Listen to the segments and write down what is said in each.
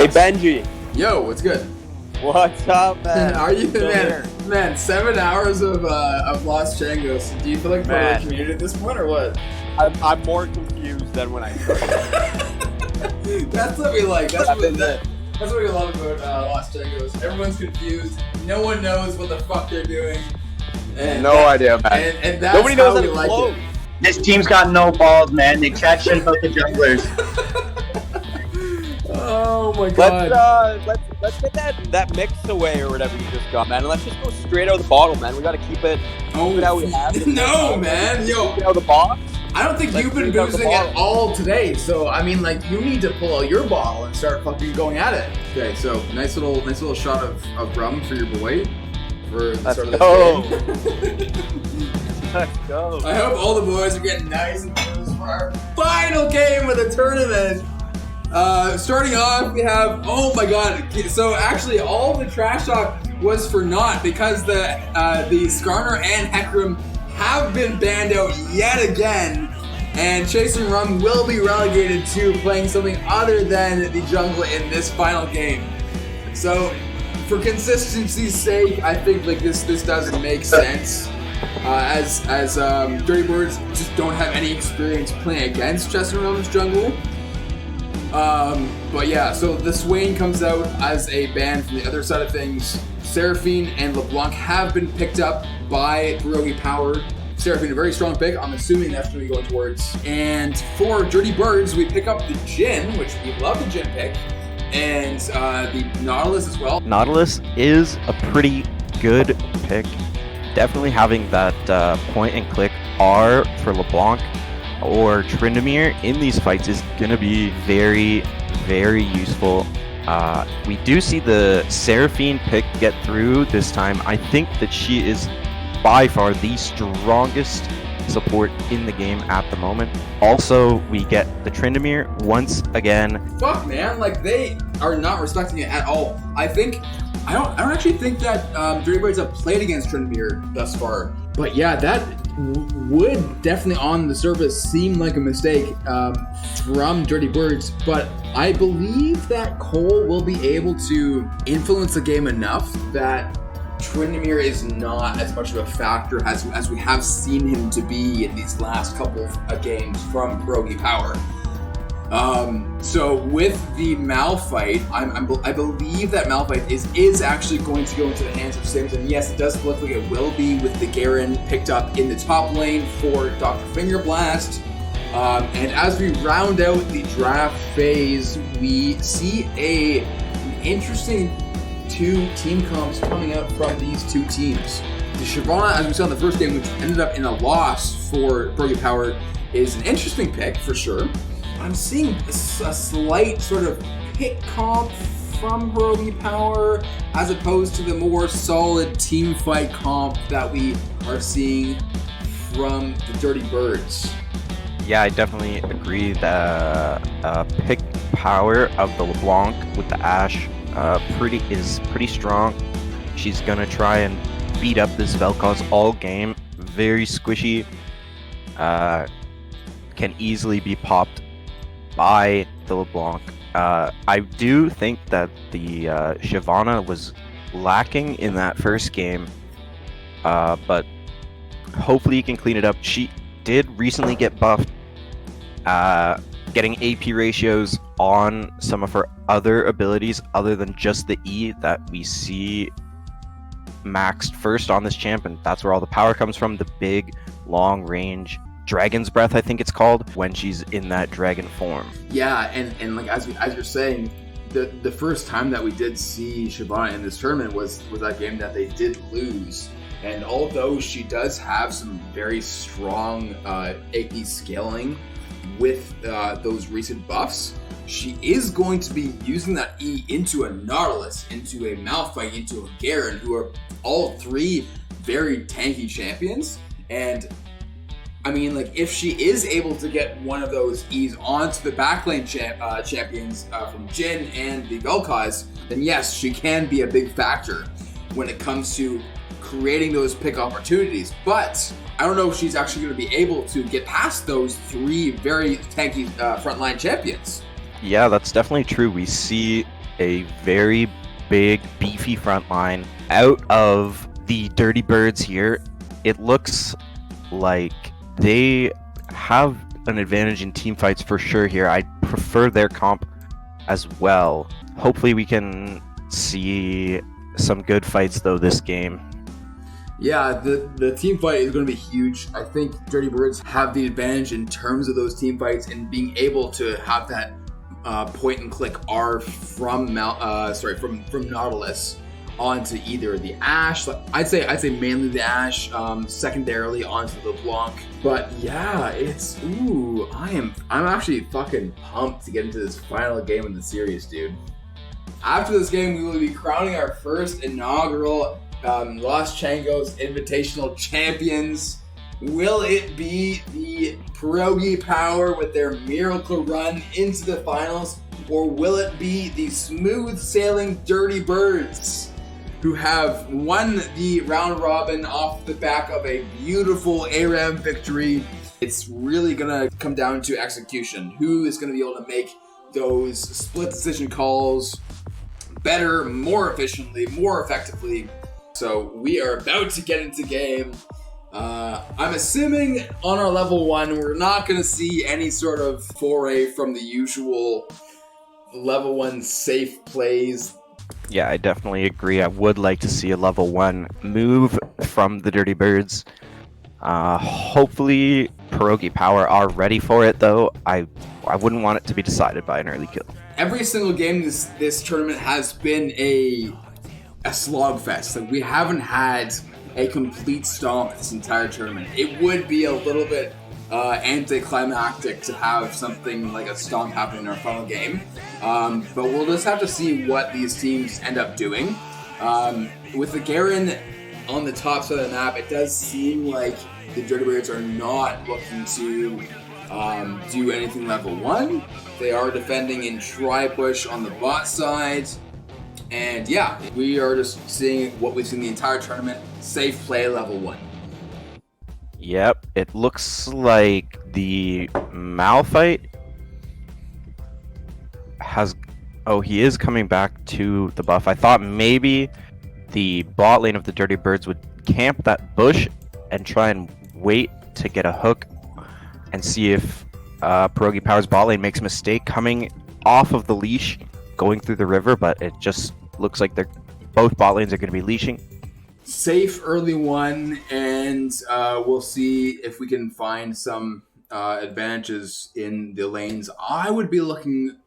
Hey Benji, Yo, what's good? what's up, man? Are you Still here. man? 7 hours of Los Changos. Do you feel like part of Man. the community at this point, or what? I'm more confused than when I started. That's what we like. That's That's what it. that's what we love about Los Changos. Everyone's confused. No one knows what the fuck they're doing. And No idea, man. And that's Nobody knows how how we to like float. it. This team's got no balls, man. They chat shit about the junglers. Oh my god. Let's get that mix away or whatever you just got, man. And let's just go straight out of the bottle, man. We gotta keep it how we have it. No, man. Yo, Keep it out of the box. I don't think Let's you've been drink out the boozing at bottle. all today, so I mean, like, you need to pull out your bottle and start fucking going at it. Okay, so nice little shot of rum for your boy for the Let's start of go. this game. Let's go. I hope all the boys are getting nice and boozed for our final game of the tournament. Starting off, we have, oh my god, so actually all the trash talk was for naught because the Skarner and Hecarim have been banned out yet again, and Chase and Rum will be relegated to playing something other than the jungle in this final game. So, for consistency's sake, I think like this doesn't make sense. As Dirty Birds just don't have any experience playing against Chase and Rum's jungle. But yeah, so the Swain comes out as a ban from the other side of things. Seraphine and LeBlanc have been picked up by Perogie Power. Seraphine, a very strong pick. I'm assuming that's going to be going towards. And for Dirty Birds, we pick up the Jhin, which we love the Jhin pick, and the Nautilus as well. Nautilus is a pretty good pick. Definitely having that point and click R for LeBlanc or Tryndamere in these fights is going to be very, very useful. We do see the Seraphine pick get through this time. I think that she is by far the strongest support in the game at the moment. Also, we get the Tryndamere once again. Fuck, man, like they are not respecting it at all. I don't actually think that Dirty Birds have played against Tryndamere thus far. But yeah, that would definitely on the surface seem like a mistake from Dirty Birds, but I believe that Cole will be able to influence the game enough that Tryndamere is not as much of a factor as we have seen him to be in these last couple of games from Perogie Power. So with the Malphite, I believe that Malphite is actually going to go into the hands of Sims, and yes, it does look like it will be with the Garen picked up in the top lane for Dr. Fingerblast. And as we round out the draft phase, we see an interesting two team comps coming out from these two teams. The Shyvana, as we saw in the first game, which ended up in a loss for Perogie Power, is an interesting pick for sure. I'm seeing a slight sort of pick comp from Perogie Power as opposed to the more solid team fight comp that we are seeing from the Dirty Birds. Yeah, I definitely agree that pick power of the LeBlanc with the Ashe is pretty strong. She's gonna try and beat up this Vel'Koz all game. Very squishy. Can easily be popped by the LeBlanc. I do think that the Shyvana was lacking in that first game, but hopefully you can clean it up. She did recently get buffed, getting AP ratios on some of her other abilities other than just the E that we see maxed first on this champ, and that's where all the power comes from, the big long range Dragon's Breath, I think it's called, when she's in that dragon form. Yeah, and like as you're saying, the first time that we did see Shyvana in this tournament was that game that they did lose. And although she does have some very strong AP scaling with those recent buffs, she is going to be using that E into a Nautilus, into a Malphite, into a Garen, who are all three very tanky champions. And I mean, like, if she is able to get one of those E's onto the backlane champions from Jhin and the Vel'Koz, then yes, she can be a big factor when it comes to creating those pick opportunities. But I don't know if she's actually going to be able to get past those three very tanky frontline champions. Yeah, that's definitely true. We see a very big, beefy front line. Out of the Dirty Birds here, it looks like they have an advantage in team fights for sure here. I prefer their comp as well. Hopefully we can see some good fights though this game. Yeah, the team fight is going to be huge. I think Dirty Birds have the advantage in terms of those team fights and being able to have that point and click R from Nautilus onto either the Ash. I'd say mainly the Ash, secondarily onto the LeBlanc. But yeah, I'm actually fucking pumped to get into this final game of the series, dude. After this game, we will be crowning our first inaugural Los Changos Invitational champions. Will it be the Perogie Power with their miracle run into the finals, or will it be the smooth sailing Dirty Birds, who have won the round robin off the back of a beautiful ARAM victory? It's really gonna come down to execution. Who is gonna be able to make those split decision calls better, more efficiently, more effectively? So we are about to get into game. I'm assuming on our level 1, we're not going to see any sort of foray from the usual level 1 safe plays. Yeah, I definitely agree. I would like to see a level 1 move from the Dirty Birds. Hopefully Perogie Power are ready for it though. I wouldn't want it to be decided by an early kill. Every single game this tournament has been a slogfest. Like, we haven't had a complete stomp this entire tournament. It would be a little bit anticlimactic to have something like a stomp happen in our final game. But we'll just have to see what these teams end up doing. With the Garen on the top side of the map, it does seem like the Dirty Birds are not looking to do anything level 1. They are defending in tri-push on the bot side. And yeah, we are just seeing what we've seen the entire tournament. Safe play level 1. Yep, it looks like the Malphite has... Oh, he is coming back to the buff. I thought maybe the bot lane of the Dirty Birds would camp that bush and try and wait to get a hook and see if Perogie Power's bot lane makes a mistake coming off of the leash going through the river, but it just looks like both bot lanes are going to be leashing. Safe early 1, and we'll see if we can find some advantages in the lanes. I would be looking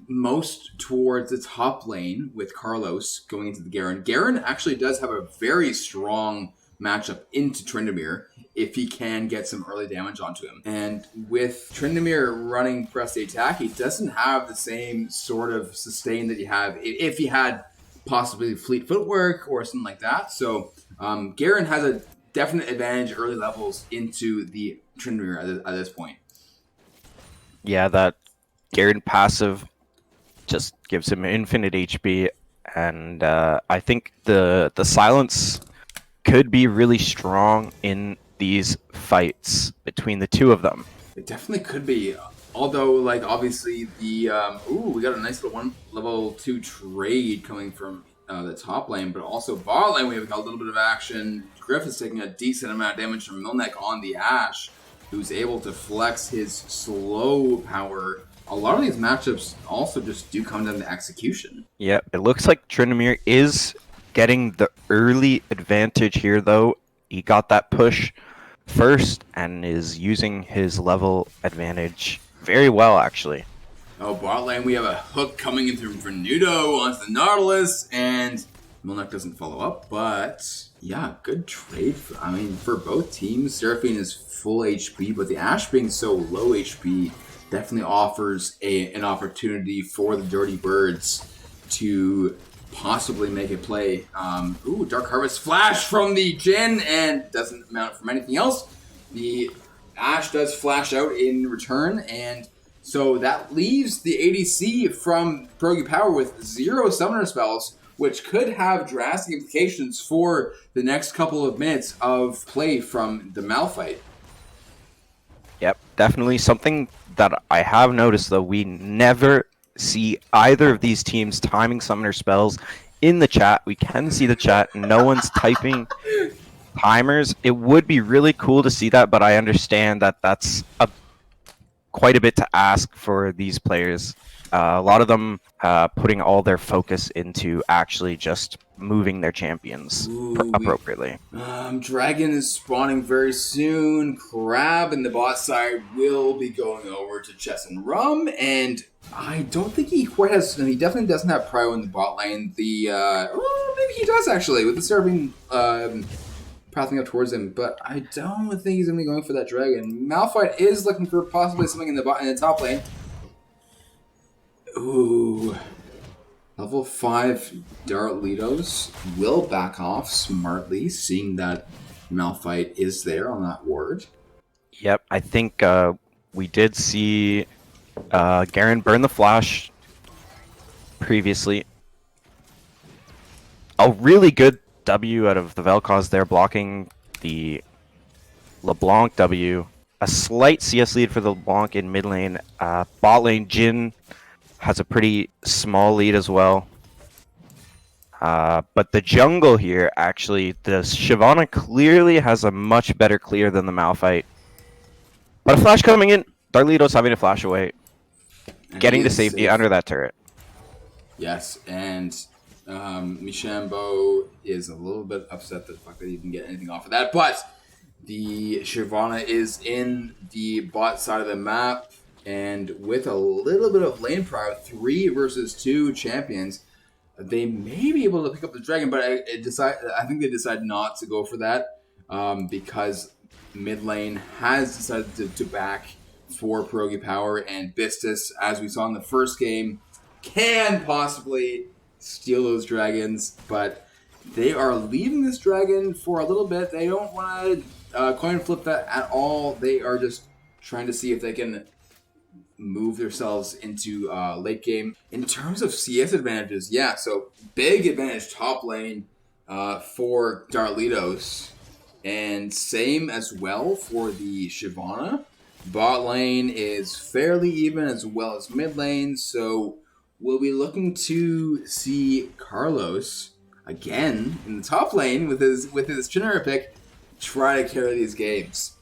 most towards the top lane with Carlos going into the Garen. Garen actually does have a very strong matchup into Tryndamere if he can get some early damage onto him. And with Tryndamere running press the attack, he doesn't have the same sort of sustain that you have if he had possibly fleet footwork or something like that. So Garen has a definite advantage early levels into the Tryndamere at this point. Yeah, that Garen passive just gives him infinite HP, and I think the silence could be really strong in these fights between the two of them. It definitely could be. Although, like, obviously the we got a nice little level 2 trade coming from the top lane, but also bot lane we have got a little bit of action. Griff is taking a decent amount of damage from Milnek on the Ashe, who's able to flex his slow power. A lot of these matchups also just do come down to execution. Yeah, it looks like Tryndamere is getting the early advantage here, though. He got that push first and is using his level advantage very well, actually. Oh, bot lane, we have a hook coming in through Vernudo onto the Nautilus, and Milnek doesn't follow up, but yeah, good trade. For both teams. Seraphine is full HP, but the Ashe being so low HP definitely offers an opportunity for the Dirty Birds to possibly make a play. Dark Harvest flash from the Jhin and doesn't mount from anything else. The Ashe does flash out in return, and so that leaves the ADC from Perogie Power with 0 summoner spells, which could have drastic implications for the next couple of minutes of play from the Malphite. Yep, definitely something that I have noticed, though. We never see either of these teams timing summoner spells in the chat. We can see the chat. No one's typing timers. It would be really cool to see that, but I understand that that's quite a bit to ask for these players. A lot of them putting all their focus into actually just moving their champions appropriately. Dragon is spawning very soon. Crab in the bot side will be going over to Chess and Rum, and I don't think he quite has. He definitely doesn't have Prio in the bot lane. Maybe he does actually with the serving pathing up towards him, but I don't think he's gonna be going for that dragon. Malphite is looking for possibly something in the top lane. Ooh. Level 5 Darlitos will back off smartly, seeing that Malphite is there on that ward. Yep, I think we did see Garen burn the flash previously. A really good W out of the Vel'Koz there, blocking the LeBlanc W. A slight CS lead for the LeBlanc in mid lane. Bot lane, Jhin has a pretty small lead as well. But the jungle here, actually, the Shyvana clearly has a much better clear than the Malphite. But a flash coming in. Darlitos having to flash away. And Getting to safety safe. under that turret. Yes, and Mishambo is a little bit upset that the fact that he didn't get anything off of that. But the Shyvana is in the bot side of the map. And with a little bit of lane power, 3 versus 2 champions, they may be able to pick up the dragon, but I think they decide not to go for that because mid lane has decided to back for Perogie Power, and Bistus, as we saw in the first game, can possibly steal those dragons, but they are leaving this dragon for a little bit. They don't want to coin flip that at all. They are just trying to see if they can move themselves into late game. In terms of CS advantages, yeah, so big advantage top lane for Darlitos, and same as well for the Shyvana. Bot lane is fairly even as well as mid lane, so we'll be looking to see Carlos again in the top lane with his Chinera pick try to carry these games.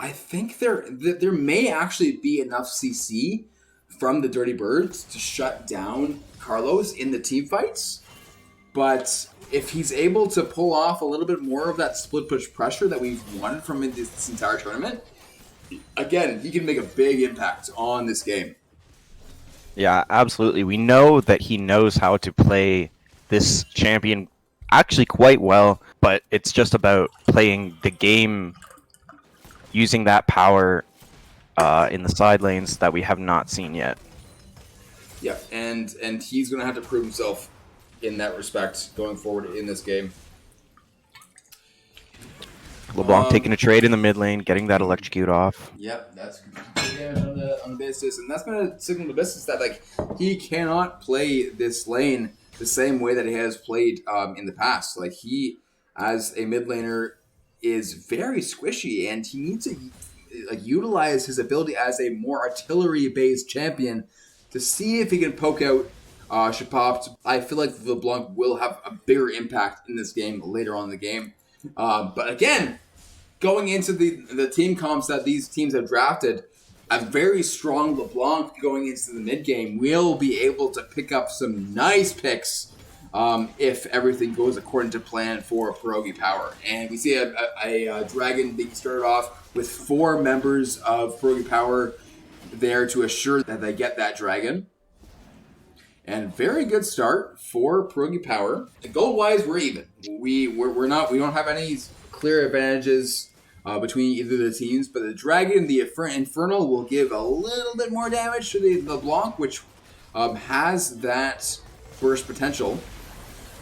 I think there may actually be enough CC from the Dirty Birds to shut down Carlos in the team fights, but if he's able to pull off a little bit more of that split push pressure that we've wanted from this entire tournament, again, he can make a big impact on this game. Yeah, absolutely. We know that he knows how to play this champion actually quite well, but it's just about playing the game using that power in the side lanes that we have not seen yet. Yeah, and he's going to have to prove himself in that respect going forward in this game. LeBlanc taking a trade in the mid lane, getting that electrocute off. Yep, that's good damage on the basis, and that's going to signal the business that like he cannot play this lane the same way that he has played in the past. Like he, as a mid laner, is very squishy, and he needs to utilize his ability as a more artillery-based champion to see if he can poke out Shapopt. I feel like LeBlanc will have a bigger impact in this game later on in the game. But again, going into the team comps that these teams have drafted, a very strong LeBlanc going into the mid game will be able to pick up some nice picks if everything goes according to plan for Perogie Power. And we see a dragon being started off with 4 members of Perogie Power there to assure that they get that dragon. And very good start for Perogie Power. Gold wise, we're even. We don't have any clear advantages between either of the teams, but the dragon, the Infernal, will give a little bit more damage to the LeBlanc, which has that burst potential.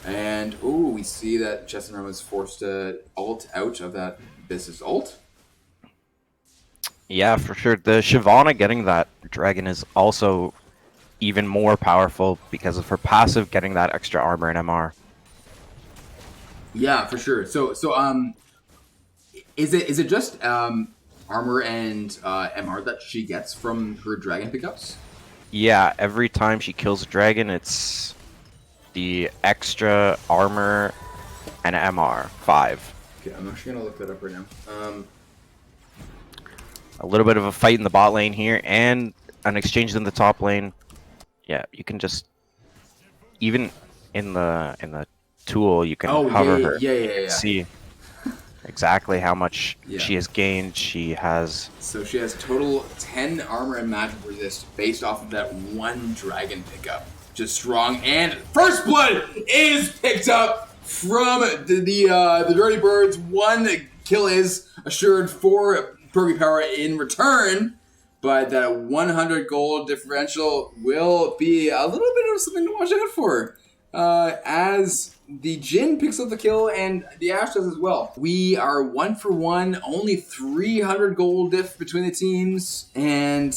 And we see that Chesson was forced to ult out of that business ult. Yeah, for sure. The Shyvana getting that dragon is also even more powerful because of her passive getting that extra armor and MR. Yeah, for sure. So is it just armor and MR that she gets from her dragon pickups? Yeah, every time she kills a dragon, it's the extra armor and MR 5. Okay, I'm actually gonna look that up right now. A little bit of a fight in the bot lane here, and an exchange in the top lane. Yeah, you can just even in the tool you can hover her. Yeah. See exactly how much Yeah. she has gained. She has So she has total 10 armor and magic resist based off of that one dragon pickup. Just strong. And first blood is picked up from the Dirty Birds. 1 kill is assured for Perogie Power in return. But that 100 gold differential will be a little bit of something to watch out for. As the Jhin picks up the kill and the Ashe does as well. We are 1 for 1, only 300 gold diff between the teams. And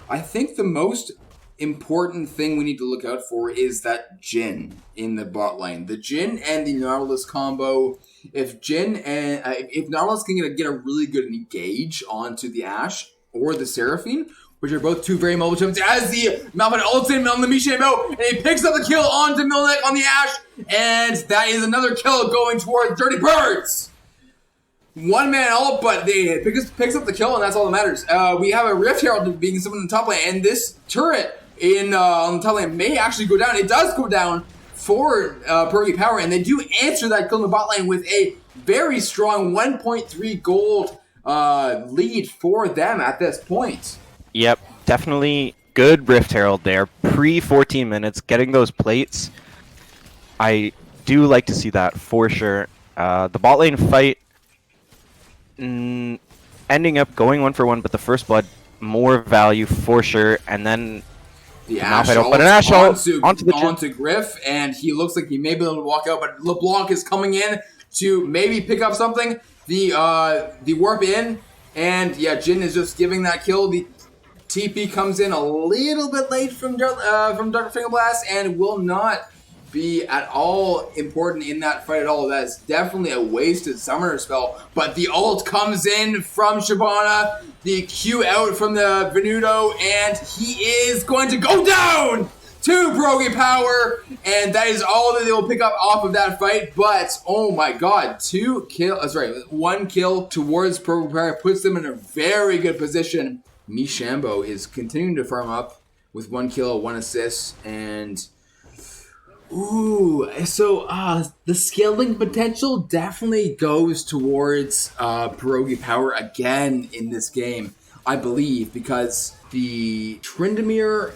I think the most important thing we need to look out for is that Jhin in the bot lane. The Jhin and the Nautilus combo. If Nautilus can get a really good engage onto the Ashe or the Seraphine, which are both 2 very mobile champions, as the Malphite ults in on the Mishambo, and he picks up the kill onto Milnek on the Ashe, and that is another kill going towards Dirty Birds. 1-man ult, but they picks up the kill, and that's all that matters. We have a Rift Herald being someone in the top lane, and this turret on the top lane may actually go down. It does go down for Perogie Power, and they do answer that kill in the bot lane with a very strong 1.3 gold lead for them at this point. Yep, definitely good Rift Herald there. Pre 14 minutes, getting those plates. I do like to see that for sure. The bot lane fight ending up going 1 for 1, but the first blood more value for sure. And then the Ashe onto Griff, and he looks like he may be able to walk out, but LeBlanc is coming in to maybe pick up something. The warp in, and yeah, Jhin is just giving that kill. The TP comes in a little bit late from Dr. Fingerblast and will not be at all important in that fight at all. That is definitely a wasted summoner spell. But the ult comes in from Shyvana, the Q out from the Venuto, and he is going to go down to Perogie Power, and that is all that they will pick up off of that fight. But oh my god, 1 kill towards Perogie Power puts them in a very good position. Mishambo is continuing to farm up with 1 kill, 1 assist, and the scaling potential definitely goes towards Perogie Power again in this game, I believe, because the Tryndamere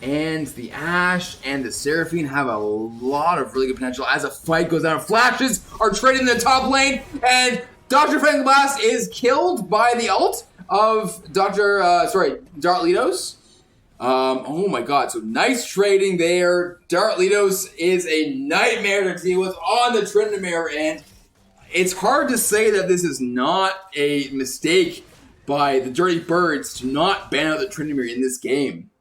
and the Ashe and the Seraphine have a lot of really good potential. As a fight goes down, flashes are traded in the top lane, and Dr. Fangblast is killed by the ult of Dartlitos. Oh my god, so nice trading there. Dartlitos is a nightmare to deal with on the Tryndamere, and it's hard to say that this is not a mistake by the Dirty Birds to not ban out the Tryndamere in this game.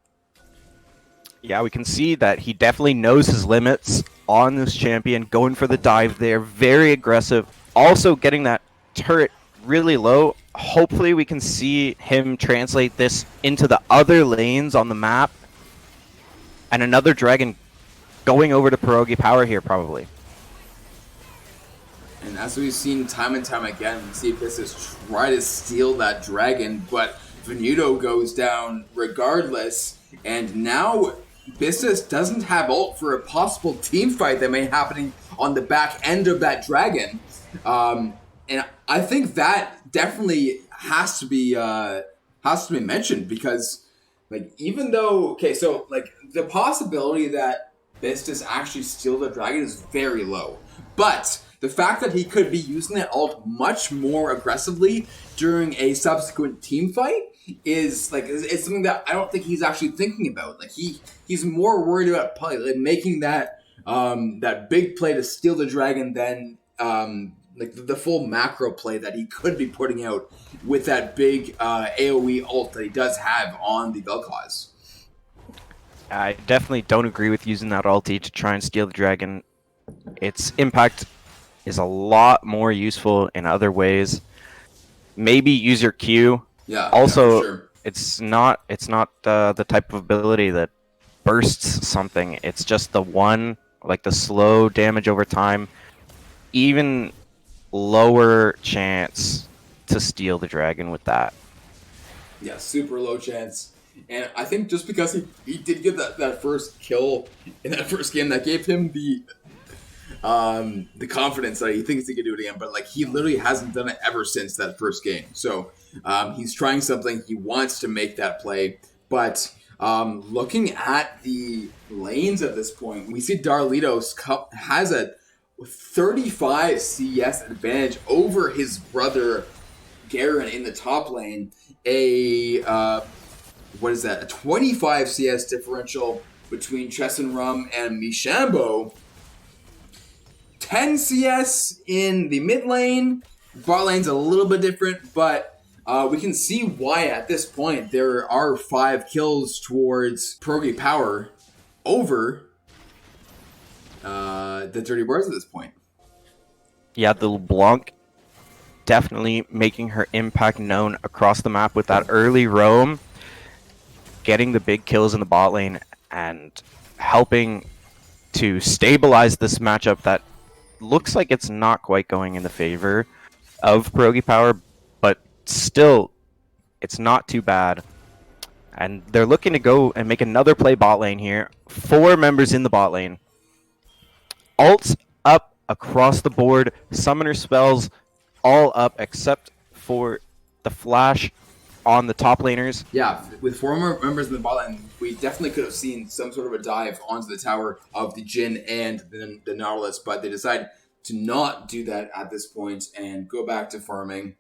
Yeah, we can see that he definitely knows his limits on this champion, going for the dive there, very aggressive, also getting that turret really low. Hopefully we can see him translate this into the other lanes on the map. And another dragon going over to Perogie Power here, probably. And as we've seen time and time again, we see Pistis try to steal that dragon, but Venuto goes down regardless. And now Pistis doesn't have ult for a possible team fight that may be happening on the back end of that dragon. And I think that definitely has to be mentioned, because even though the possibility that Pistis actually steal the dragon is very low, but the fact that he could be using that ult much more aggressively during a subsequent team fight is it's something that I don't think he's actually thinking about. He's more worried about making that big play to steal the dragon than the full macro play that he could be putting out with that big AoE ult that he does have on the Vel'Koz. I definitely don't agree with using that ulti to try and steal the dragon. Its impact is a lot more useful in other ways. Maybe use your Q Yeah. Also, for sure. it's not the type of ability that bursts something. It's just the one, like the slow damage over time, even lower chance to steal the dragon with that. Yeah, super low chance. And I think just because he did get that first kill in that first game, that gave him the confidence that he thinks he can do it again. But like, he literally hasn't done it ever since that first game. So he's trying something. He wants to make that play. But looking at the lanes at this point, we see Darlitos has a 35 CS advantage over his brother Garen in the top lane. What is that? A 25 CS differential between Chesson-Rum and Mishambo. 10 CS in the mid lane. Bot lane's a little bit different, but we can see why at this point there are 5 kills towards Perogie Power over the Dirty Birdz at this point. Yeah, the LeBlanc definitely making her impact known across the map with that early roam, getting the big kills in the bot lane, and helping to stabilize this matchup that looks like it's not quite going in the favor of Perogie Power, but still, it's not too bad. And they're looking to go and make another play bot lane here. 4 members in the bot lane. Ults up across the board. Summoner spells all up except for the flash on the top laners. Yeah, with 4 more members in the bot lane, we definitely could have seen some sort of a dive onto the tower of the Jhin and the Nautilus, but they decide to not do that at this point and go back to farming.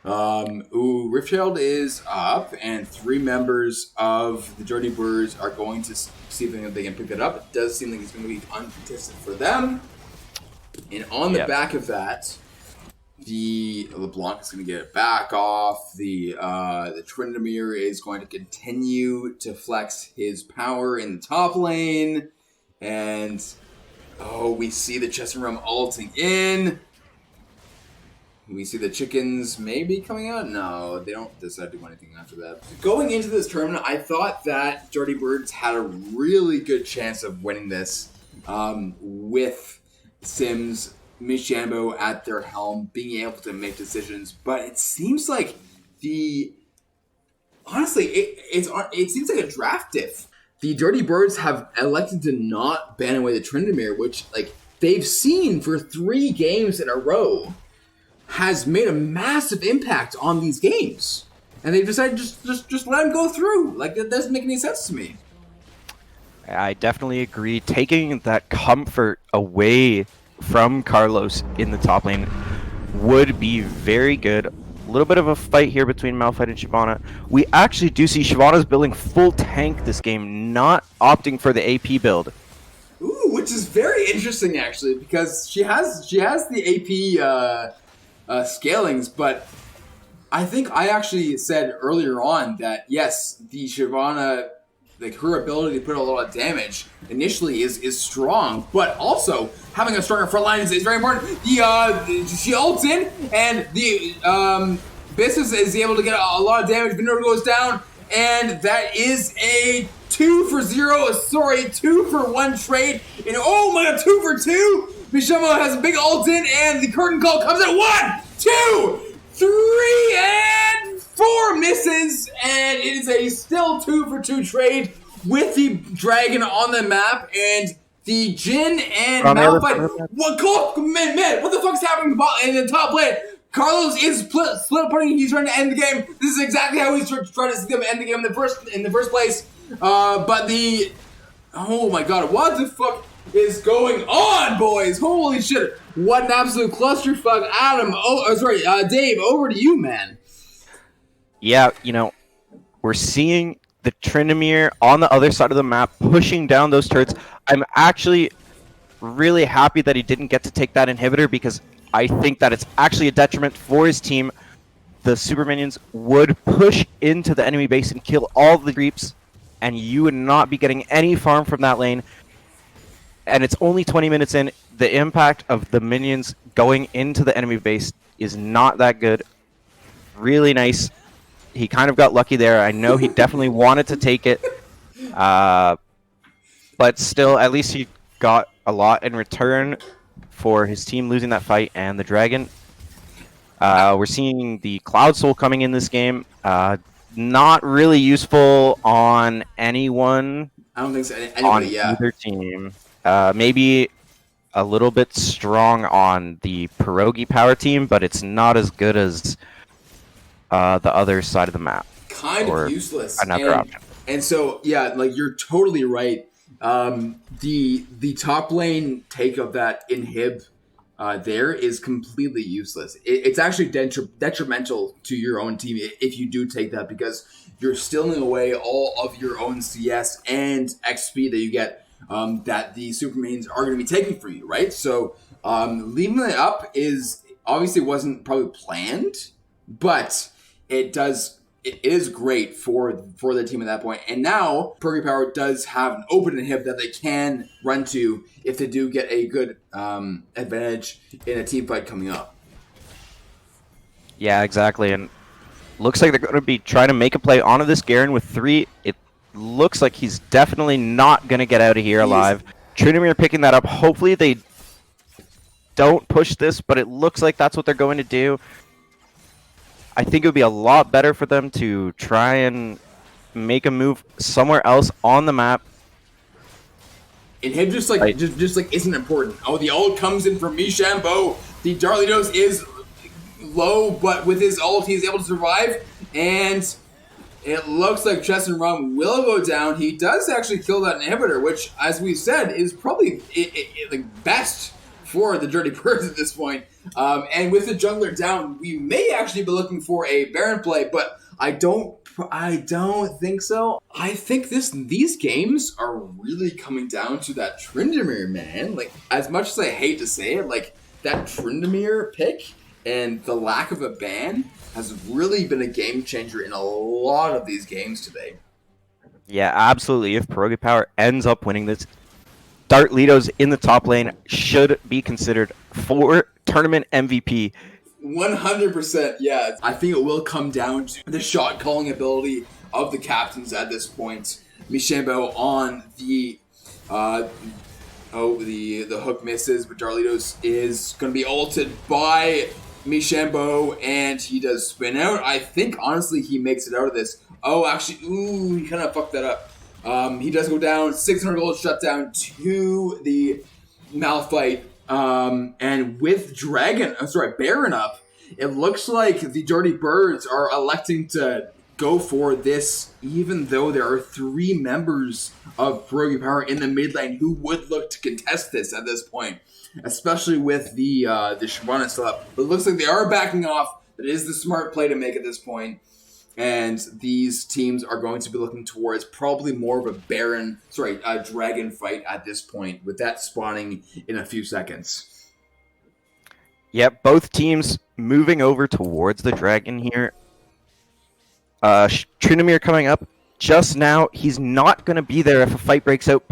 Riftchild is up, and 3 members of the Dirty Birdz are going to see if they can pick it up. It does seem like it's going to be uncontested for them. And on the back of that, the LeBlanc is going to get it back off. The Tryndamere is going to continue to flex his power in the top lane. And, we see the Chesson-Rum ulting in. We see the chickens maybe coming out. No, they don't decide to do anything after that. Going into this tournament, I thought that Dirty Birdz had a really good chance of winning this with Sims, Mishambo at their helm, being able to make decisions. But it seems like honestly, it seems like a draft diff. The Dirty Birdz have elected to not ban away the Tryndamere, which like they've seen for 3 games in a row has made a massive impact on these games. And they've decided just let him go through. Like, that doesn't make any sense to me. I definitely agree. Taking that comfort away from Carlos in the top lane would be very good. A little bit of a fight here between Malphite and Shyvana. We actually do see Shyvana's building full tank this game, not opting for the AP build. Ooh, which is very interesting actually, because she has the AP scalings, but I think I actually said earlier on that yes, the Shyvana, like her ability to put a lot of damage initially is strong, but also having a stronger front line is very important. She ults in, and the Business is able to get a lot of damage. Vinor goes down, and that is a 2 for 1 trade. And oh my god, 2 for 2! Mishama has a big ult in, and the curtain call comes in. 1, 2, 3, and 4 misses, and it is a still 2 for 2 trade with the dragon on the map, and the Jhin and Malphite. What the fuck's happening in the top lane? Carlos is split apart. He's trying to end the game. This is exactly how he's trying to end the game in the first place. But oh my god, what the fuck is going on, boys? Holy shit! What an absolute clusterfuck, Adam. Dave, over to you, man. Yeah, we're seeing the Tryndamere on the other side of the map pushing down those turrets. I'm actually really happy that he didn't get to take that inhibitor, because I think that it's actually a detriment for his team. The super minions would push into the enemy base and kill all the creeps, and you would not be getting any farm from that lane. And it's only 20 minutes in. The impact of the minions going into the enemy base is not that good. Really nice He kind of got lucky there. I know he definitely wanted to take it. But still, at least he got a lot in return for his team losing that fight and the dragon. We're seeing the Cloud Soul coming in this game. Not really useful on anyone. I don't think so. Anybody, On yeah. either team. Maybe a little bit strong on the Perogie power team, but it's not as good as the other side of the map. Kind of useless. Another option. And so, yeah, like you're totally right. The top lane take of that inhib there is completely useless. It's actually detrimental to your own team if you do take that, because you're stealing away all of your own CS and XP that you get that the super mains are going to be taking for you, right? So leaving it up is obviously wasn't probably planned, but it is great for the team at that point. And now Perogie Power does have an open inhib that they can run to if they do get a good advantage in a team fight coming up. Yeah, exactly. And looks like they're going to be trying to make a play onto this Garen with 3. It looks like he's definitely not going to get out of here alive. Tryndamere picking that up. Hopefully they don't push this, but it looks like that's what they're going to do. I think it would be a lot better for them to try and make a move somewhere else on the map. Inhib just like isn't important. Oh, the ult comes in from Mishambo. The Darlitos is low, but with his ult he's able to survive. And it looks like Chess and Rum will go down. He does actually kill that inhibitor, which, as we said, is probably the best for the Dirty Birds at this point. And with the jungler down, we may actually be looking for a Baron play, but I don't think so. I think these games are really coming down to that Tryndamere, man. Like, as much as I hate to say it, like that Tryndamere pick and the lack of a ban has really been a game changer in a lot of these games today. Yeah, absolutely. If Perogie Power ends up winning this, Darlitos in the top lane should be considered for tournament MVP. 100%, yeah. I think it will come down to the shot calling ability of the captains at this point. Mishambo on the the hook misses, but Darlitos is going to be ulted by Mishambo, and he does spin out. I think, honestly, he makes it out of this. Oh, actually, ooh, he kind of fucked that up. He does go down, 600 gold shutdown to the Malphite. And with Baron up, it looks like the Dirty Birds are electing to go for this, even though there are 3 members of Perogie Power in the mid lane who would look to contest this at this point, especially with the Shyvana still up. But it looks like they are backing off. That is the smart play to make at this point. And these teams are going to be looking towards probably more of a dragon fight at this point, with that spawning in a few seconds. Yep, both teams moving over towards the dragon here. Tryndamere coming up just now. He's not going to be there if a fight breaks out,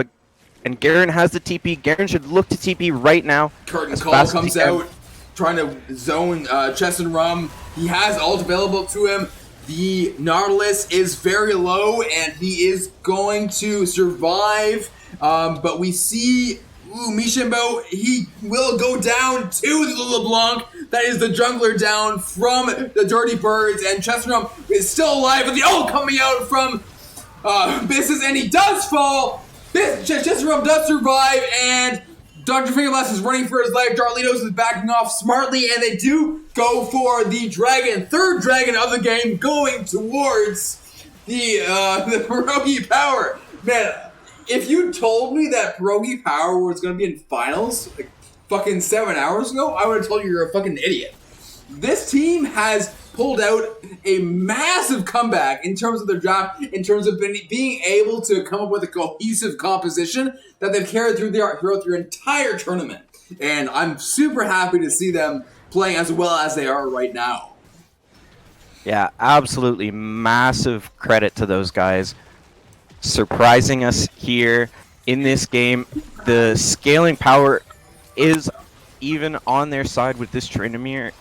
and Garen has the TP. Garen should look to TP right now. Curtain Call comes out, trying to zone Chess and Rum. He has ult available to him. The Nautilus is very low, and he is going to survive. But we see Mishambo, he will go down to the LeBlanc. That is the jungler down from the Dirty Birds, and Chestnut is still alive with the ult coming out from Business, and he does fall. Chestnut does survive, and Dr. Fingerblast is running for his life. Darlitos is backing off smartly, and they do go for the dragon, third dragon of the game, going towards the Perogie Power. Man, if you told me that Perogie Power was going to be in finals like fucking 7 hours ago, I would have told you you're a fucking idiot. This team has pulled out a massive comeback in terms of their draft, in terms of being able to come up with a cohesive composition that they've carried throughout their entire tournament. And I'm super happy to see them playing as well as they are right now. Yeah, absolutely. Massive credit to those guys. Surprising us here in this game. The scaling power is even on their side with this Tryndamere.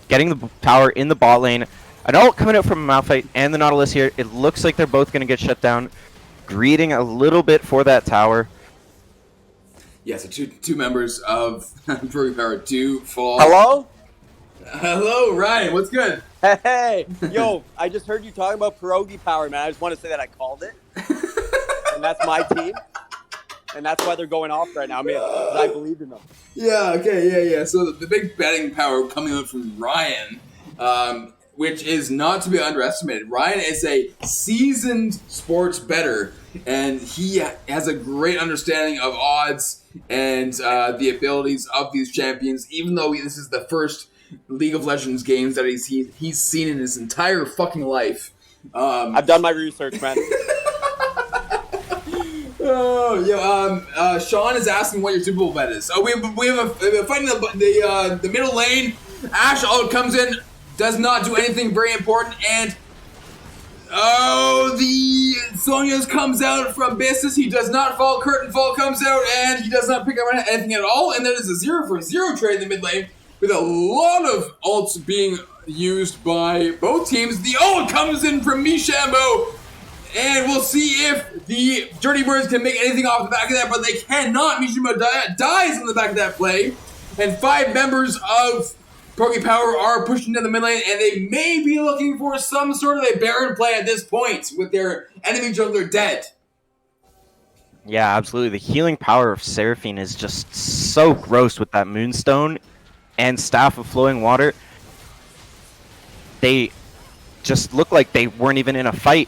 getting the tower in the bot lane. An ult coming out from Malphite and the Nautilus here. It looks like they're both going to get shut down. Greeting a little bit for that tower. Yeah, so two members of Perogie Power do fall. Hello? Hello, Ryan. What's good? Hey, yo, I just heard you talking about Perogie Power, man. I just want to say that I called it. And that's my team. And that's why they're going off right now, man. Because I believe in them. Yeah, okay, yeah. So the big betting power coming out from Ryan, which is not to be underestimated. Ryan is a seasoned sports bettor, and he has a great understanding of odds and the abilities of these champions, even though this is the first League of Legends games that he's seen in his entire fucking life. I've done my research, man. Sean is asking what your Super Bowl bet is. We have a fight in the middle lane. Ashe all comes in, does not do anything very important, and the Sonya's comes out from Business. He does not fall. Curtain Fall comes out, and he does not pick up anything at all. And there is a 0-for-0 trade in the mid lane with a lot of ults being used by both teams. The ult comes in from Mishambo. And we'll see if the Dirty Birds can make anything off the back of that, but they cannot. Mishima dies on the back of that play. And 5 members of Perogie Power are pushing down the mid lane, and they may be looking for some sort of a Baron play at this point with their enemy jungler dead. Yeah, absolutely. The healing power of Seraphine is just so gross with that Moonstone and Staff of Flowing Water. They just look like they weren't even in a fight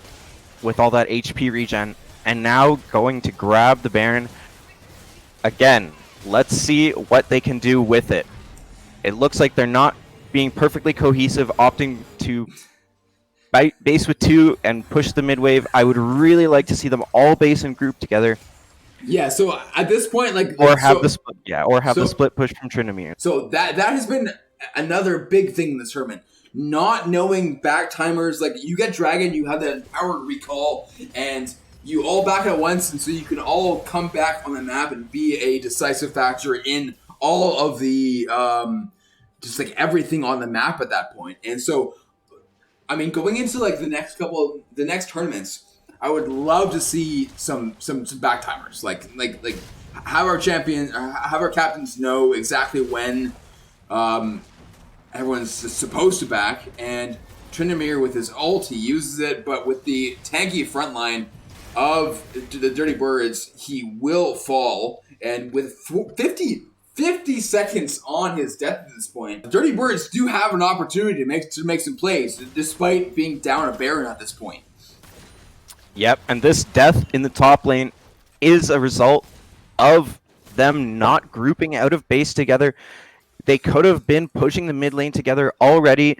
with all that HP regen, and now going to grab the Baron. Again, let's see what they can do with it. It looks like they're not being perfectly cohesive, opting to base with 2 and push the mid wave. I would really like to see them all base and group together. Yeah, so at this point, the split push from Tryndamere. So that has been another big thing in this tournament. Not knowing back timers, like you get Dragon, you have that empowered recall, and you all back at once, and so you can all come back on the map and be a decisive factor in all of the just like everything on the map at that point. And so, I mean, going into like the next tournaments, I would love to see some back timers, like have our captains know exactly when everyone's supposed to back, and Tryndamere with his ult, he uses it, but with the tanky front line of the Dirty Birds, he will fall, and with 50 seconds on his death at this point, the Dirty Birds do have an opportunity to make some plays, despite being down a Baron at this point. Yep, and this death in the top lane is a result of them not grouping out of base together. They could have been pushing the mid lane together already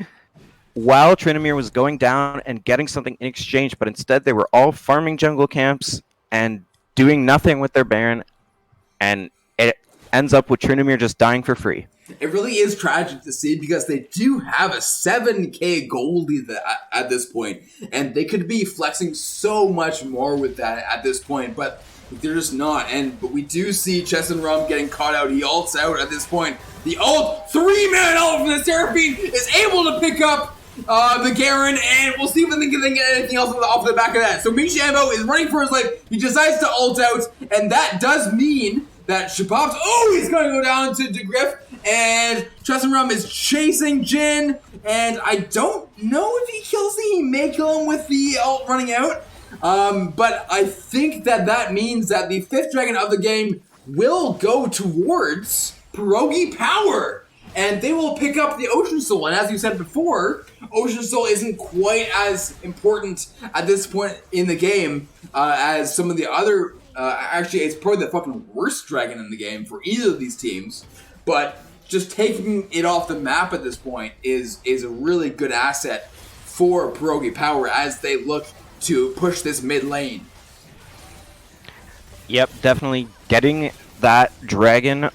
while Tryndamere was going down and getting something in exchange, but instead they were all farming jungle camps and doing nothing with their Baron, and it ends up with Tryndamere just dying for free. It really is tragic to see, because they do have a 7k gold lead at this point, and they could be flexing so much more with that at this point, but they're just not. But we do see Chess and Rum getting caught out. He ults out at this point. The ult, 3-man ult from the Seraphine, is able to pick up the Garen, and we'll see if they can get anything else off the back of that. So Mishambo is running for his life. He decides to ult out, and that does mean that Shabab's, he's going to go down to Griff, and Chess and Rum is chasing Jhin, and I don't know if he kills him. He may kill him with the ult running out. But I think that means that the 5th dragon of the game will go towards Perogie Power, and they will pick up the Ocean Soul. And as you said before, Ocean Soul isn't quite as important at this point in the game as some of the other. Actually, it's probably the fucking worst dragon in the game for either of these teams. But just taking it off the map at this point is a really good asset for Perogie Power as they look to push this mid lane. Yep, definitely getting that dragon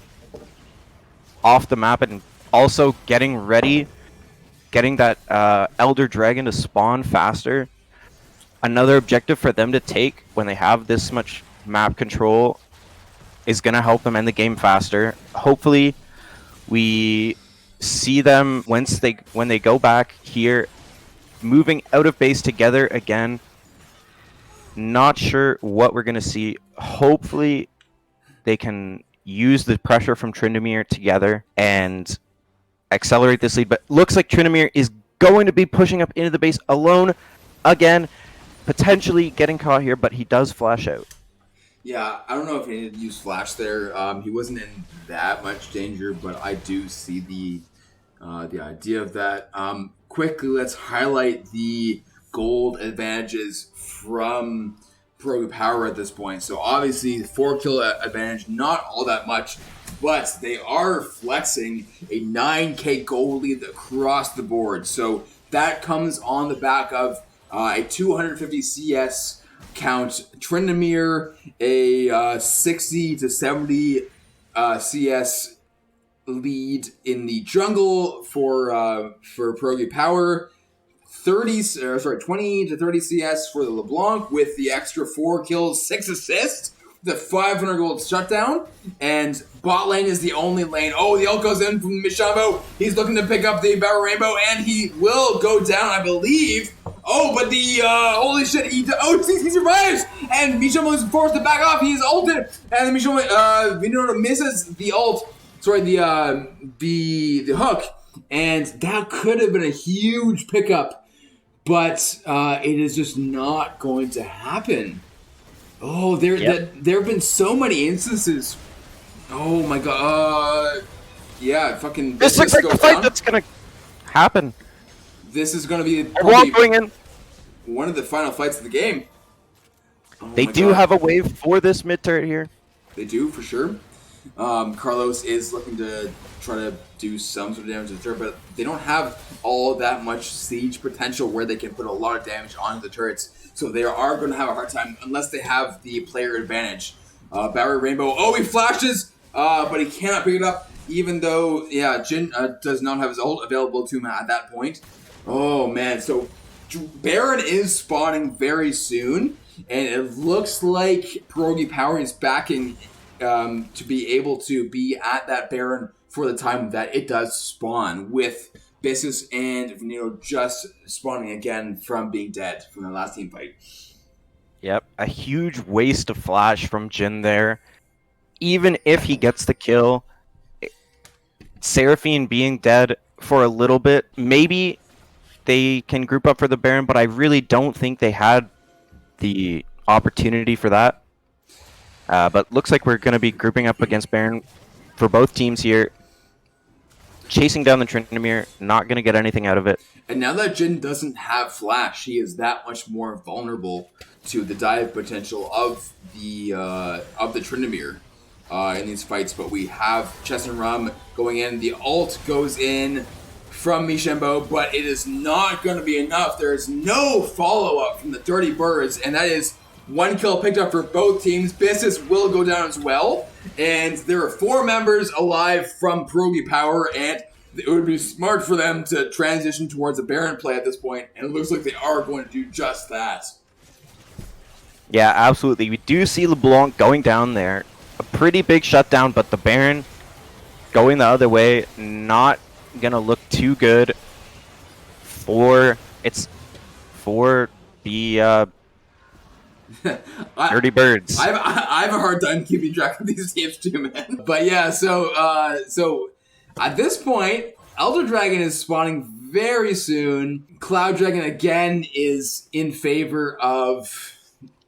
off the map, and also getting ready, getting that Elder Dragon to spawn faster. Another objective for them to take when they have this much map control is going to help them end the game faster. Hopefully, we see them when they go back here, moving out of base together again. Not sure what we're gonna see. Hopefully, they can use the pressure from Tryndamere together and accelerate this lead. But looks like Tryndamere is going to be pushing up into the base alone again, potentially getting caught here. But he does flash out. Yeah, I don't know if he needed to use flash there. He wasn't in that much danger, but I do see the idea of that. Quickly, let's highlight the gold advantages from Perogie Power at this point. So obviously, 4-kill advantage, not all that much, but they are flexing a 9k gold lead across the board. So that comes on the back of a 250 CS count, Tryndamere, a 60 to 70 CS lead in the jungle for Perogie Power. 20 to 30 CS for the LeBlanc with the extra 4 kills, 6 assists, the 500 gold shutdown, and bot lane is the only lane. Oh, the ult goes in from Mishambo. He's looking to pick up the Barrel Rainbow, and he will go down, I believe. Oh, but the holy shit! He survives, and Mishambo is forced to back off. He is ulted, and Mishambo misses the ult. Sorry, the hook, and that could have been a huge pickup. But it is just not going to happen. Oh, there have been so many instances. Oh my god. Yeah, fucking. This looks like the fight that's gonna happen. This is gonna be going in. One of the final fights of the game. Oh they do have a wave for this mid turret here. They do, for sure. Carlos is looking to try to do some sort of damage to the turret, but they don't have all that much siege potential where they can put a lot of damage onto the turrets. So they are going to have a hard time unless they have the player advantage. Barrier Rainbow, oh, he flashes, but he cannot pick it up, even though, yeah, Jin does not have his ult available to him at that point. Oh, man, so Baron is spawning very soon, and it looks like Perogie Power is backing to be able to be at that Baron for the time that it does spawn, with Bissus and Veneno just spawning again from being dead from the last team fight. Yep, a huge waste of flash from Jin there. Even if he gets the kill, Seraphine being dead for a little bit, maybe they can group up for the Baron, but I really don't think they had the opportunity for that. But looks like we're going to be grouping up against Baron for both teams here. Chasing down the Tryndamere, not going to get anything out of it. And now that Jin doesn't have flash, he is that much more vulnerable to the dive potential of the Tryndamere in these fights. But we have Chess and Rum going in. The ult goes in from Mishambo, but it is not going to be enough. There is no follow-up from the Dirty Birds, and that is 1 kill picked up for both teams. Bissus will go down as well. And there are 4 members alive from Perogie Power, and it would be smart for them to transition towards a Baron play at this point, and it looks like they are going to do just that. Yeah, absolutely. We do see LeBlanc going down there. A pretty big shutdown, but the Baron going the other way, not going to look too good for the Dirty Birds. I have a hard time keeping track of these teams too, man. But yeah, so at this point, Elder Dragon is spawning very soon. Cloud Dragon again is in favor of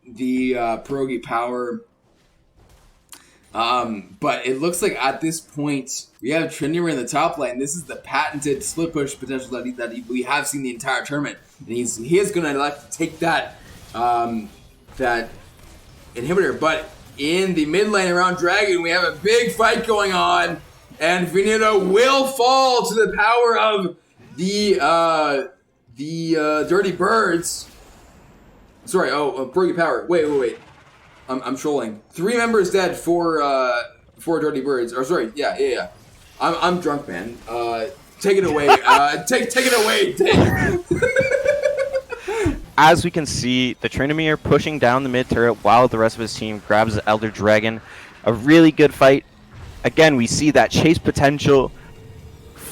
the Perogie Power. But it looks like at this point we have Tryndamere in the top lane. This is the patented split push potential that we have seen the entire tournament, and he is going to like to take that that inhibitor. But in the mid lane around Dragon, we have a big fight going on, and Veneno will fall to the power of the Dirty Birds. Sorry, Perogie Power. Wait. I'm trolling. 3 members dead for Dirty Birds. Or sorry, yeah. I'm drunk, man. Take it away. Take it away, Dave. As we can see, the Tryndamere pushing down the mid turret while the rest of his team grabs the Elder Dragon. A really good fight. Again, we see that chase potential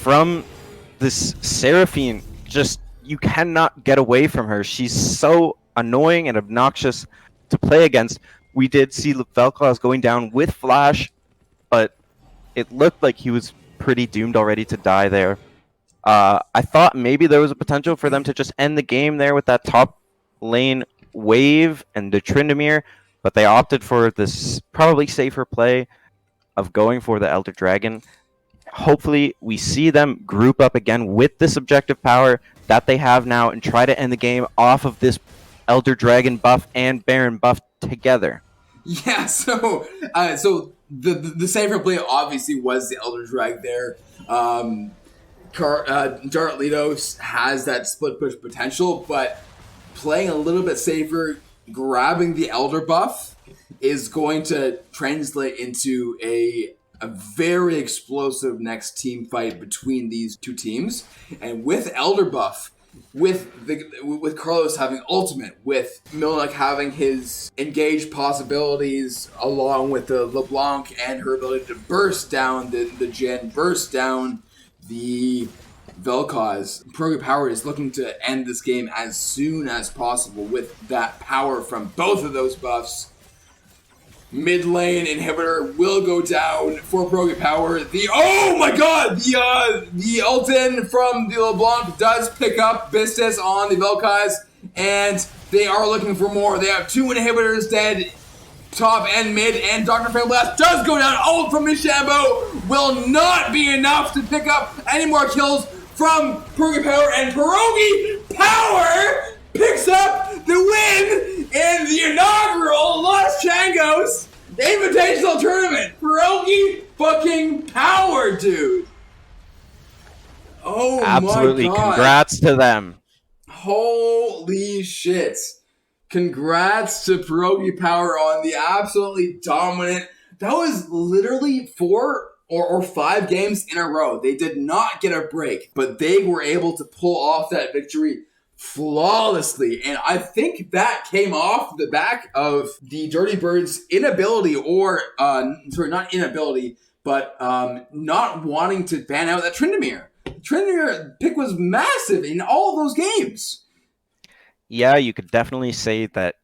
from this Seraphine. Just, you cannot get away from her. She's so annoying and obnoxious to play against. We did see Vel'Koz going down with Flash, but it looked like he was pretty doomed already to die there. I thought maybe there was a potential for them to just end the game there with that top lane wave and the Tryndamere, but they opted for this probably safer play of going for the Elder Dragon. Hopefully we see them group up again with this objective power that they have now and try to end the game off of this Elder Dragon buff and Baron buff together. Yeah, so the safer play obviously was the Elder Drag there. Dartlitos has that split push potential, but playing a little bit safer, grabbing the Elder buff is going to translate into a very explosive next team fight between these two teams. And with Elder buff, with Carlos having ultimate, with Milnik having his engaged possibilities, along with the LeBlanc and her ability to burst down the Jhin, burst down the Vel'Koz, Perogie Power is looking to end this game as soon as possible with that power from both of those buffs. Mid lane inhibitor will go down for Perogie Power. Oh my god! The ult-in from the LeBlanc does pick up Bistis on the Vel'Koz, and they are looking for more. They have 2 inhibitors dead, top and mid, and Dr. Flame Blast does go down. Ult from Mishambo will not be enough to pick up any more kills from Perogie Power, and Perogie Power picks up the win in the inaugural Los Changos Invitational Tournament. Perogie fucking Power, dude. Oh Absolutely. my god. Congrats to them. Holy shit. Congrats to Perogie Power on the absolutely dominant. That was literally 4 or 5 games in a row. They did not get a break, but they were able to pull off that victory flawlessly. And I think that came off the back of the Dirty Birds' inability, or not inability, but not wanting to ban out that Tryndamere. Tryndamere pick was massive in all of those games. Yeah, you could definitely say that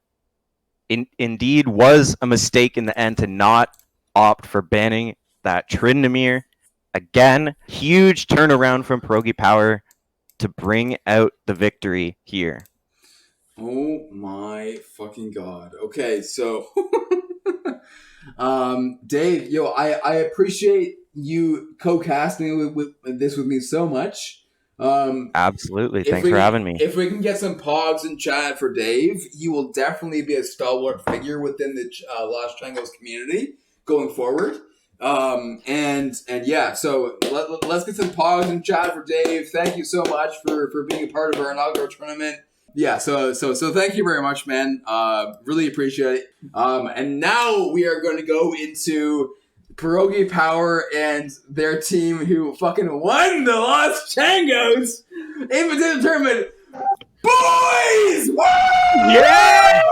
indeed was a mistake in the end to not opt for banning that Tryndamere. Again, huge turnaround from Perogie Power to bring out the victory here. Oh my fucking god. Okay, so Dave, I appreciate you co-casting with this with me so much. Absolutely. Thanks for having me. If we can get some pogs in chat for Dave, he will definitely be a stalwart figure within the Los Changos community going forward. And yeah, so let's get some pogs in chat for Dave. Thank you so much for being a part of our inaugural tournament. Yeah, so thank you very much, man. Really appreciate it. And now we are going to go into Perogie Power and their team who fucking won the Los Changos Invitational Tournament. Boys! Woo! Yeah!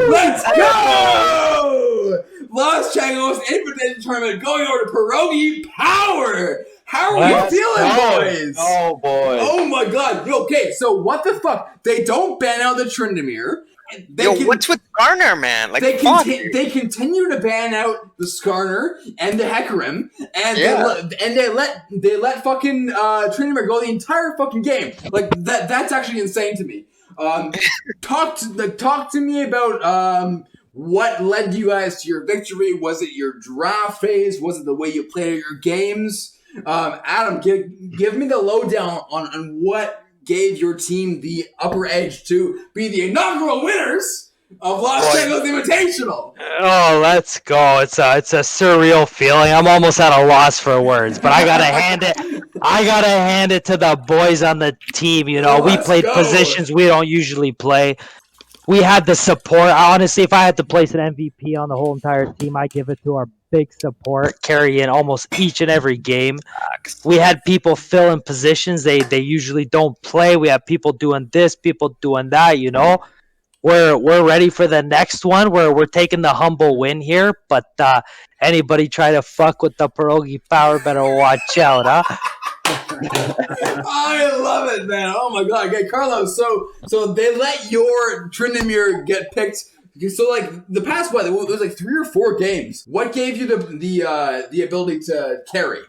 Let's go! Los Changos Invitational Tournament going over to Perogie Power. How are you feeling, boys? Oh, boy. Oh, my God. Okay, so what the fuck? They don't ban out the Tryndamere. What's with Garner, man? Like, they fuck. continue to ban out the Skarner and the Hecarim, and they let fucking Tryndamere go the entire fucking game. Like that's actually insane to me. Talk to me about what led you guys to your victory. Was it your draft phase? Was it the way you played your games? Adam, give me the lowdown on what gave your team the upper edge to be the inaugural winners of Los Changos Invitational. Oh, let's go. It's a surreal feeling. I'm almost at a loss for words, but I gotta hand it to the boys on the team. You know, we played positions we don't usually play. We had the support. Honestly, if I had to place an MVP on the whole entire team, I give it to our big support, carrying almost each and every game. We had people filling positions they usually don't play. We have people doing this, people doing that, you know. We're ready for the next one. We're taking the humble win here, but anybody try to fuck with the Perogie Power better watch out, huh? I love it, man. Oh my god. Okay, Carlos. So they let your Tryndamere get picked. So like the past it was like 3 or 4 games. What gave you the ability to carry?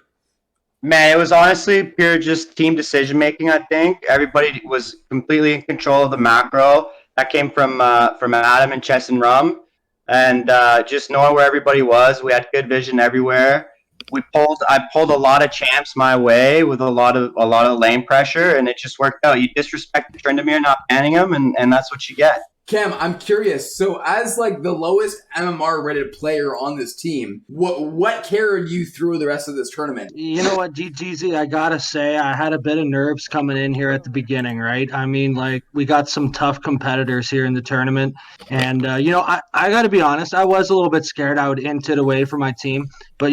Man, it was honestly pure just team decision making. I think everybody was completely in control of the macro. That came from Adam and Chess and Rum, and just knowing where everybody was. We had good vision everywhere. I pulled a lot of champs my way with a lot of lane pressure, and it just worked out. You disrespect the Tryndamere, not banning him, and that's what you get. Cam, I'm curious. So, as like the lowest MMR rated player on this team, what carried you through the rest of this tournament? You know what, GGZ, I gotta say, I had a bit of nerves coming in here at the beginning, right? I mean, like, we got some tough competitors here in the tournament, and I gotta be honest, I was a little bit scared. I would int it away for my team, but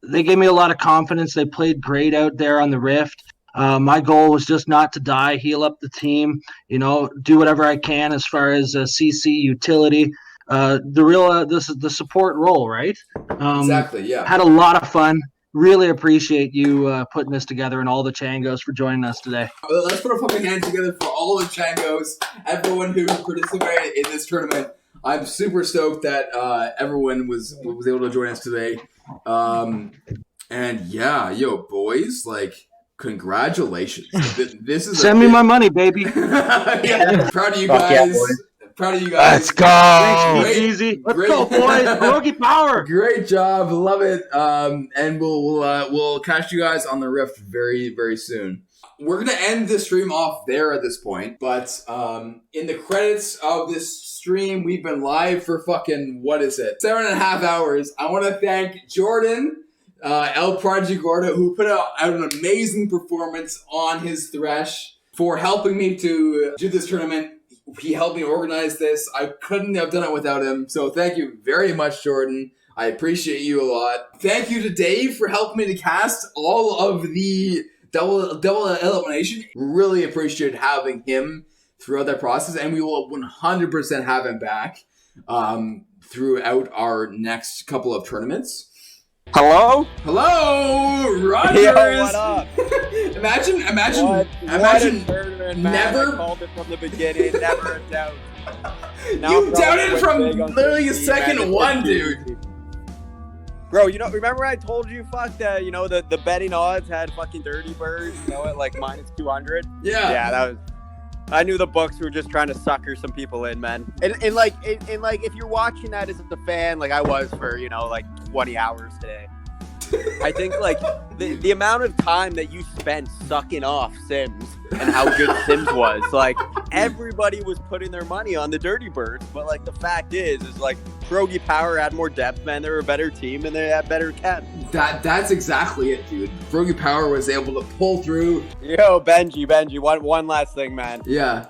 they gave me a lot of confidence. They played great out there on the Rift. My goal was just not to die, heal up the team, do whatever I can as far as CC utility. This is the support role, right? Exactly, yeah. Had a lot of fun. Really appreciate you putting this together and all the Changos for joining us today. Let's put a fucking hand together for all the Changos, everyone who participated in this tournament. I'm super stoked that everyone was able to join us today. And yeah, boys, like, congratulations. This is Send me my money, baby. Yeah, proud of you guys. Proud of you guys. Let's go. Thanks, easy. Let's go, boys. Perogie power. Great job. Love it. And we'll catch you guys on the Rift very, very soon. We're going to end the stream off there at this point. But in the credits of this stream, we've been live for fucking, 7.5 hours. I want to thank Jordan, El Prodigy Gordo, who put out an amazing performance on his Thresh, for helping me to do this tournament. He helped me organize this. I couldn't have done it without him. So thank you very much, Jordan. I appreciate you a lot. Thank you to Dave for helping me to cast all of the double elimination. Really appreciate having him throughout that process, and we will 100% have him back throughout our next couple of tournaments. Hello, Rogers. Yo, what up? Imagine, What a never I called it from the beginning. Never a doubt. Now You doubted from literally second one, dude. Bro, remember I told you, fuck that, the betting odds had fucking Dirty Birds, at like minus 200? Yeah, that was. I knew the books were just trying to sucker some people in, man. And if you're watching that as a fan, like I was for, 20 hours today. I think like the amount of time that you spent sucking off Sims and how good Sims was, like everybody was putting their money on the Dirty Birds, but like the fact is like Perogie Power had more depth, man. They were a better team and they had better chem. That's exactly it, dude. Perogie Power was able to pull through. Yo, Benji, one last thing, man. Yeah.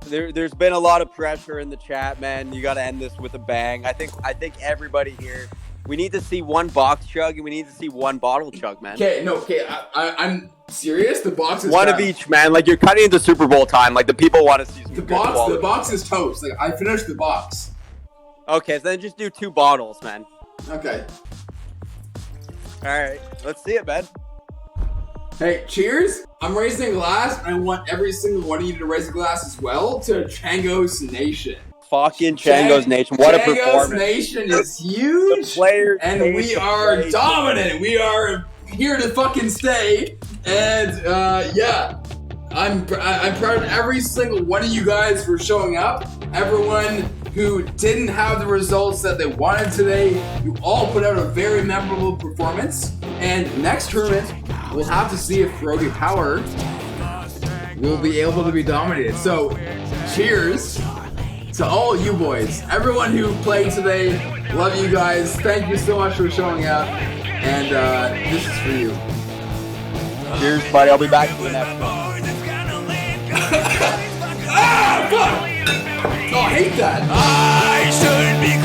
There's been a lot of pressure in the chat, man. You got to end this with a bang. I think everybody here. We need to see one box chug and we need to see one bottle chug, man. Okay, I'm serious. The box is one of each, man. Like you're cutting into Super Bowl time. Like the people want to see some the good box. quality. The box is toast. Like I finished the box. Okay, so then just do 2 bottles, man. Okay. All right, let's see it, man. Hey, cheers! I'm raising a glass, and I want every single one of you to raise a glass as well to Changos Nation. Fucking Changos Nation. What a Changos performance. Nation is huge. The players and we are dominant. We are here to fucking stay. And yeah, I'm proud of every single one of you guys for showing up. Everyone who didn't have the results that they wanted today, you all put out a very memorable performance. And next tournament, we'll have to see if Perogie Power will be able to be dominated. So, cheers to all you boys. Everyone who played today, love you guys. Thank you so much for showing up. And this is for you. Cheers, buddy. I'll be back for the next one. Ah, fuck! Oh, I hate that. I should be